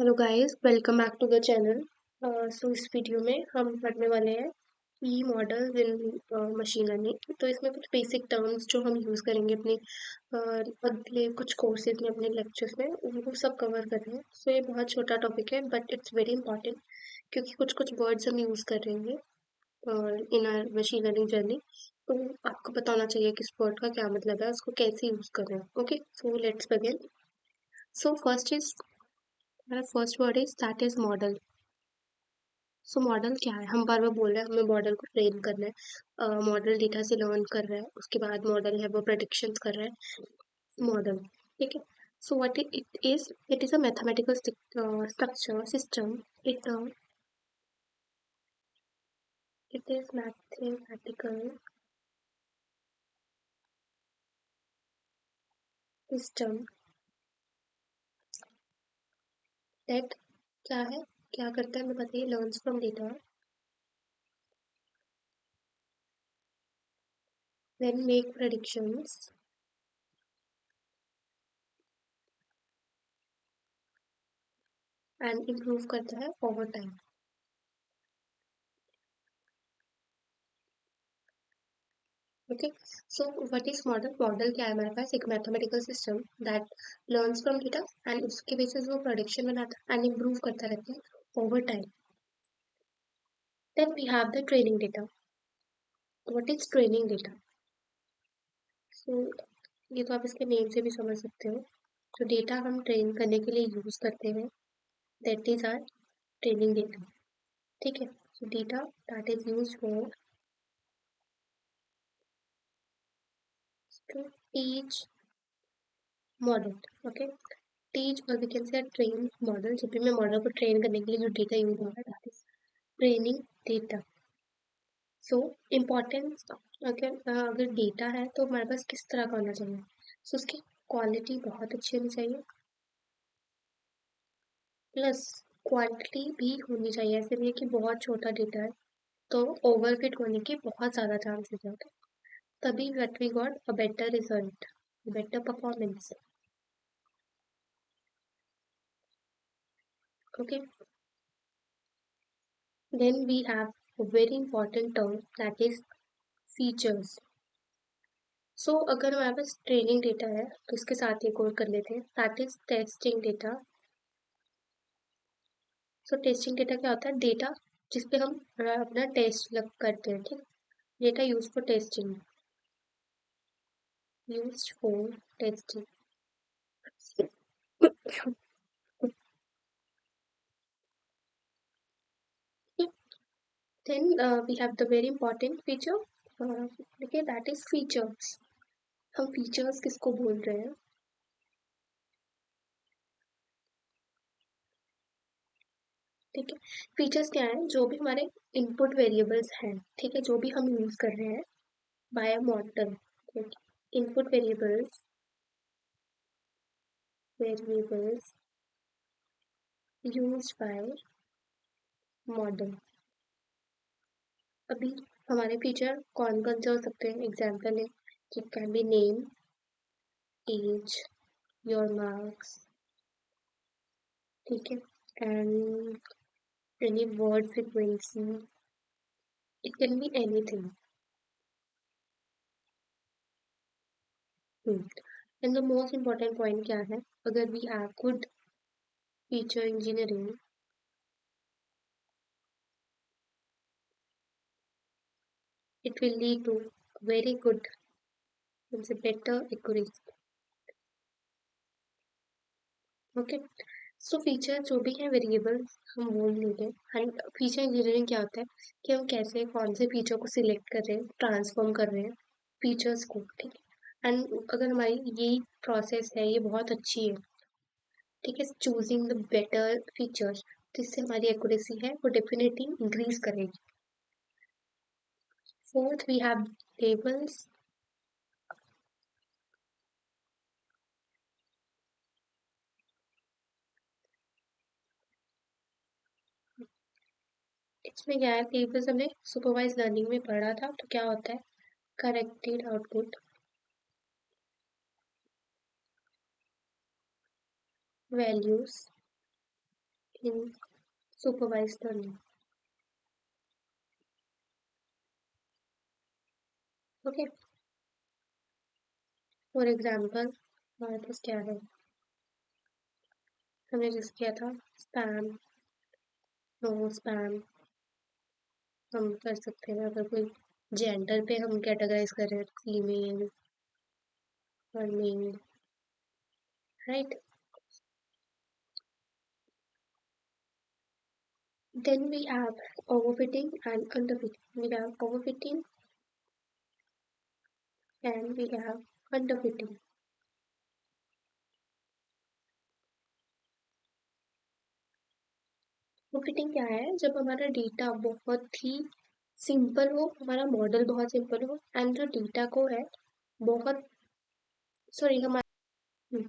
Hello guys, welcome back to the channel. So इस video में हम पढ़ने वाले हैं E models in machine learning. तो इसमें कुछ बेसिक टर्म्स जो हम यूज़ करेंगे अपने अगले कुछ कोर्सेज में, अपने लेक्चर्स में, वो सब कवर कर रहे हैं। सो ये बहुत छोटा टॉपिक है बट इट्स वेरी इंपॉर्टेंट, क्योंकि कुछ कुछ वर्ड्स हम यूज़ कर रहे हैं इन आर मशीन लर्निंग जर्नी। तो आपको पता होना चाहिए कि इस वर्ड का क्या मतलब है, उसको कैसे यूज़ कर रहे हैं। Okay, so let's begin. So first is, हमारा first word is that is model. So model क्या है? हम बार बार बोल रहे हैं हमें मॉडल को ट्रेन करना है। मॉडल डेटा से लर्न कर रहा है, उसके बाद मॉडल है वो प्रेडिक्शंस कर रहा है। मॉडल, ठीक है। So what it is a mathematical structure system. It it is mathematical system that, क्या है, क्या करता है, हमें बताइए। Learns from data, then make predictions and improve करता है over time. Okay, so what is model? Model क्या है? हमारे पास एक mathematical system that learns from data and उसके बेसिस वो प्रोडिक्शन बनाता है एंड इम्प्रूव करता रहता है over time. Then we have the training data. What is training data? So ये तो आप इसके नेम से भी समझ सकते हो। जो डेटा हम ट्रेन करने के लिए यूज करते हैं, that is our training data. ठीक है, so data that is use for to teach model. Okay, teach और we can say train model. जब भी मैं मॉडल को ट्रेन करने के लिए जो डेटा यूज हो रहा है, ट्रेनिंग डेटा। सो इम्पोर्टेंस, अगर डेटा है तो हमारे पास किस तरह का होना चाहिए? सो उसकी क्वालिटी बहुत अच्छी होनी चाहिए, प्लस क्वांटिटी भी होनी चाहिए। ऐसे नहीं है कि बहुत छोटा डेटा है तो ओवरफिट होने के बहुत ज़्यादा चांसेस होते हैं। तभी what we got a better result, better performance. Okay, then we have a very important term that is features. So अगर हमारे पास ट्रेनिंग डेटा है तो इसके साथ एक और कर लेते हैं, that is testing data. So testing data क्या होता है? डेटा जिसपे हम अपना टेस्ट लग करते हैं, ठीक। Data use for testing, use for testing. Then we have the very important feature, देखिए दैट इज फीचर्स। हम फीचर्स किसको बोल रहे हैं? ठीक है, फीचर्स क्या है? जो भी हमारे इनपुट वेरिएबल्स हैं, ठीक है, जो भी हम यूज कर रहे हैं by model, input variables used by model. अभी हमारे फीचर कौन कौन से हो सकते हैं? एग्जाम्पल है, it can be name, age, your marks, ठीक है, and any word frequency, it can be anything. And the most important point क्या है? अगर we have good feature engineering, it will lead to very good, means a better accuracy. Okay, so feature जो भी है variable हम बोल लेंगे। And feature engineering क्या होता है कि हम कैसे कौन से फीचर को सिलेक्ट कर रहे हैं, ट्रांसफॉर्म कर रहे हैं फीचर्स को, ठीक है। एंड अगर हमारी यही प्रोसेस है, ये बहुत अच्छी है, ठीक है, चूजिंग द बेटर फीचर्स, तो इससे हमारी एक्यूरेसी है वो डेफिनेटली इंक्रीज करेगी। Fourth we have labels. इसमें क्या है, टेबल्स हमने सुपरवाइज लर्निंग में पढ़ा था, तो क्या होता है? Corrected output, values, in supervised learning. Okay, for example हमारे पास क्या है, हमने जिस किया था स्पैम, नो स्पैम हम कर सकते हैं। अगर कोई जेंडर पे हम कैटेगराइज कर रहे हैं, फीमेल और male, right. Then we have overfitting and underfitting. We have overfitting and we have underfitting. Overfitting क्या है? जब हमारा डेटा बहुत ही सिंपल हो, हमारा मॉडल बहुत सिंपल हो एंड जो डेटा को है बहुत, सॉरी हमारा,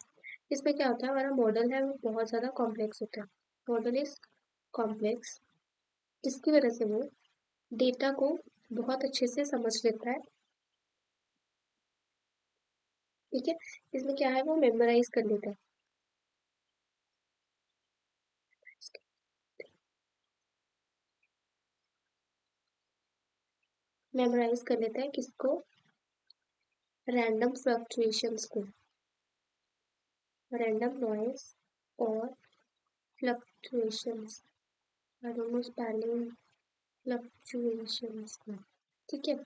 इसमें क्या होता है, हमारा मॉडल है वो बहुत ज़्यादा कॉम्प्लेक्स होता है। मॉडल इज कॉम्प्लेक्स, जिसकी वजह से वो डेटा को बहुत अच्छे से समझ लेता है। ठीक है, इसमें क्या है, वो मेमोराइज कर लेता है। मेमोराइज कर लेता है किसको? रैंडम फ्लक्चुएशंस को, रैंडम नॉइस और fluctuations, I don't know spelling, fluctuations को, ठीक है।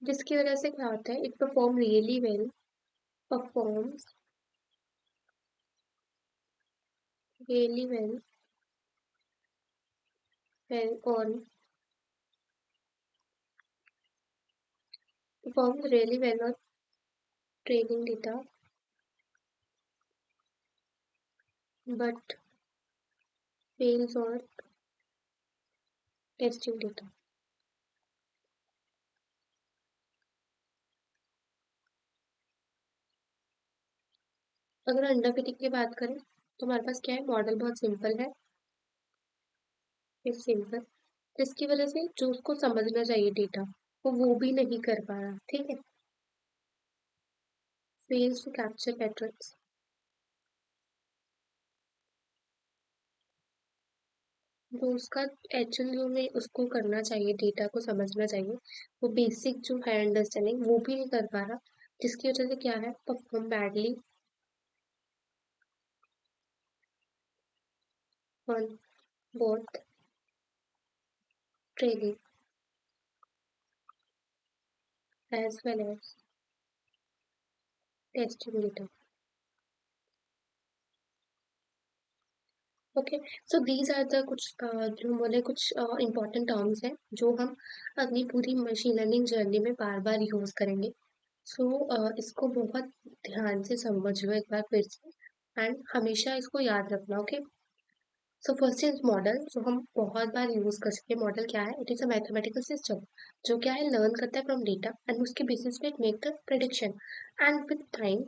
जिसकी वजह से क्या होता है, it perform really well, performs really well on performs really well on training data but fails on testing data. अगर अंडरफिटिंग की बात करें तो हमारे पास क्या है, मॉडल बहुत सिंपल है, इस सिंपल, जिसकी वजह से जो उसको समझना चाहिए डेटा वो भी नहीं कर पा रहा, ठीक है। fails to capture patterns, तो उसका एक्चुअली जो में उसको करना चाहिए, डेटा को समझना चाहिए, वो बेसिक जो है अंडरस्टैंडिंग वो भी नहीं कर पा रहा, जिसकी वजह से क्या है, perform badly on both training as well as testing data. Okay, so these are the कुछ जो बोले कुछ इम्पोर्टेंट टर्म्स हैं जो हम अपनी पूरी मशीन लर्निंग जर्नी में बार बार यूज करेंगे। सो इसको बहुत ध्यान से समझ लो एक बार फिर से एंड हमेशा इसको याद रखना, okay. So first is model, जो हम बहुत बार यूज कर सकते हैं। मॉडल क्या है? It is a mathematical system जो क्या है, लर्न करता है फ्रॉम डेटा एंड उसके बेसिस पे make the prediction and with time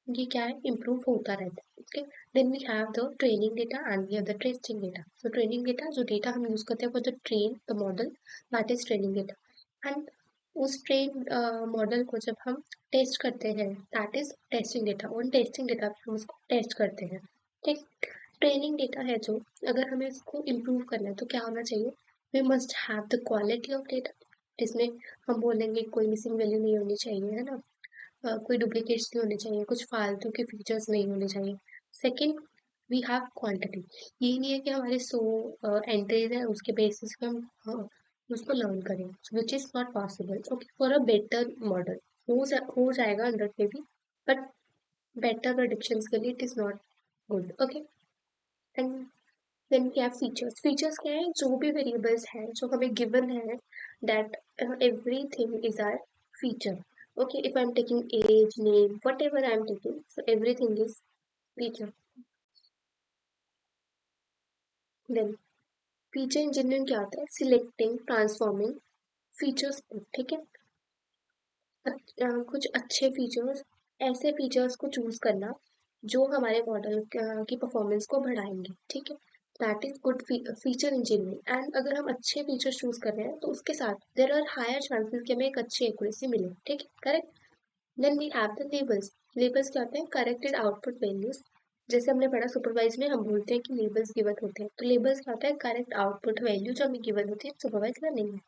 ये क्या है, इम्प्रूव होता रहता है, okay. Then we have the training data and we have the testing data. So training data, जो डेटा हम यूज करते हैं for the train the model, that is training data. And उस ट्रेन मॉडल को जब हम टेस्ट करते हैं, दैट इज टेस्टिंग डेटा। उन टेस्टिंग डेटा पे हम उसको टेस्ट करते हैं, ठीक। ट्रेनिंग डेटा है जो, अगर हमें इसको इम्प्रूव करना है तो क्या होना चाहिए, we must have the quality of data, जिसमें हम बोलेंगे कोई मिसिंग वैल्यू नहीं होनी चाहिए, है ना, कोई डुप्लीकेट्स नहीं होने चाहिए, कुछ फालतू के फीचर्स नहीं होने चाहिए। सेकंड, वी हैव क्वांटिटी, ये नहीं है कि हमारे 100 एंट्रीज है उसके बेसिस पे हम उसको लर्न करें, which is not possible, okay. For a better model हो जाएगा अंडर पे भी, बट बेटर प्रेडिक्शंस के लिए it is not good, okay. And then क्या है, फीचर्स। फीचर्स क्या है, जो भी वेरिएबल्स हैं जो हमें गिवन है, that everything is our feature, okay, if I'm taking age, name, whatever I'm taking, so everything is feature. Then feature engineering क्या होता है, सिलेक्टिंग ट्रांसफॉर्मिंग फीचर्स को, ठीक है। कुछ अच्छे फीचर्स, ऐसे फीचर्स को चूज करना जो हमारे मॉडल की परफॉर्मेंस को बढ़ाएंगे, ठीक है। That is good feature engineering. And अगर हम अच्छे फीचर्स चूज कर रहे हैं तो उसके साथ देर आर हायर चांसेस कि हमें एक अच्छी एक्यूरेसी मिले, ठीक है, correct. Then we have the labels. Labels क्या होते हैं, corrected output values जैसे हमने पढ़ा सुपरवाइज में हम बोलते हैं कि लेबल्स गिवन होते हैं, तो लेबल्स क्या होता है, करेक्ट आउटपुट वैल्यू जो हमें गिवन होती है, सुपरवाइज में नहीं है।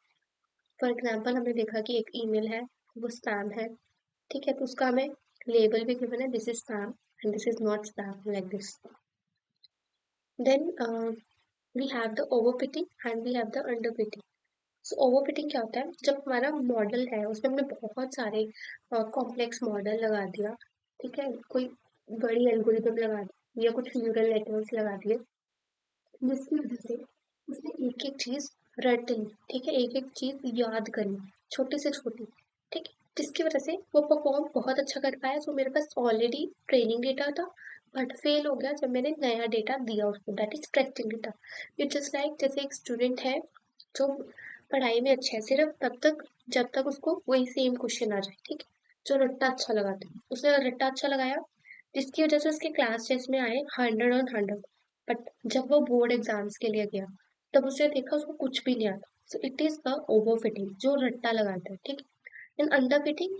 फॉर एग्जाम्पल हमने देखा कि एक ईमेल है, वो स्पैम है, ठीक है, तो उसका हमें लेबल भी गिवन है, this is spam and this is not spam, like this. Then we have the over fitting and we have the under fitting. So over fitting क्या होता है, जब हमारा मॉडल है उसमें हमने बहुत सारे कॉम्प्लेक्स मॉडल लगा दिया, ठीक है, कोई बड़ी एल्गोरिथम लगा दी या कुछ न्यूरल नेटवर्क्स लगा दिए, जिसकी वजह से उसने एक एक चीज रट ली, ठीक है, एक एक चीज याद कर ली, छोटी से छोटी, ठीक है, जिसकी वजह से वो परफॉर्म बहुत अच्छा कर पाया। जो मेरे पास ऑलरेडी ट्रेनिंग डेटा था, बट फेल हो गया जब मैंने नया डेटा दिया उसको, that is testing data. It just like जैसे एक स्टूडेंट है जो पढ़ाई में अच्छा है सिर्फ तब तक जब तक उसको वही सेम क्वेश्चन आ जाए, ठीक है, जो रट्टा अच्छा लगाता है, उसने रट्टा अच्छा लगाया, जिसकी वजह से उसके क्लास टेस्ट में आए 100 on 100। बट जब वो बोर्ड एग्जाम्स के लिए गया, तब उसने देखा उसको कुछ भी नहीं आता। So it is the over fitting, जो रट्टा लगाता है, ठीक है। एंड अंडर फिटिंग,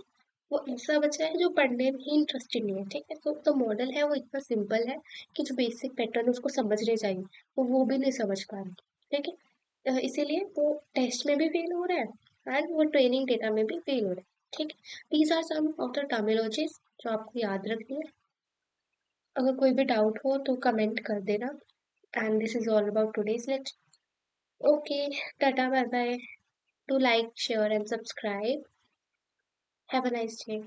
वो ऐसा बच्चा है जो पढ़ने में ही इंटरेस्टेड नहीं है, ठीक है, तो द मॉडल है वो इतना सिंपल है कि जो बेसिक पैटर्न उसको समझने चाहिए वो भी नहीं समझ पा रहा, ठीक है। इसीलिए वो टेस्ट में भी फेल हो रहा है एंड वो ट्रेनिंग डेटा में भी फेल हो रहा है, ठीक है। These are some of the terminologies जो आपको याद रखनी है। अगर कोई भी डाउट हो तो कमेंट कर देना। And this is all about today's lecture. Okay, tata, bye bye. Do like, share and subscribe. Have a nice day.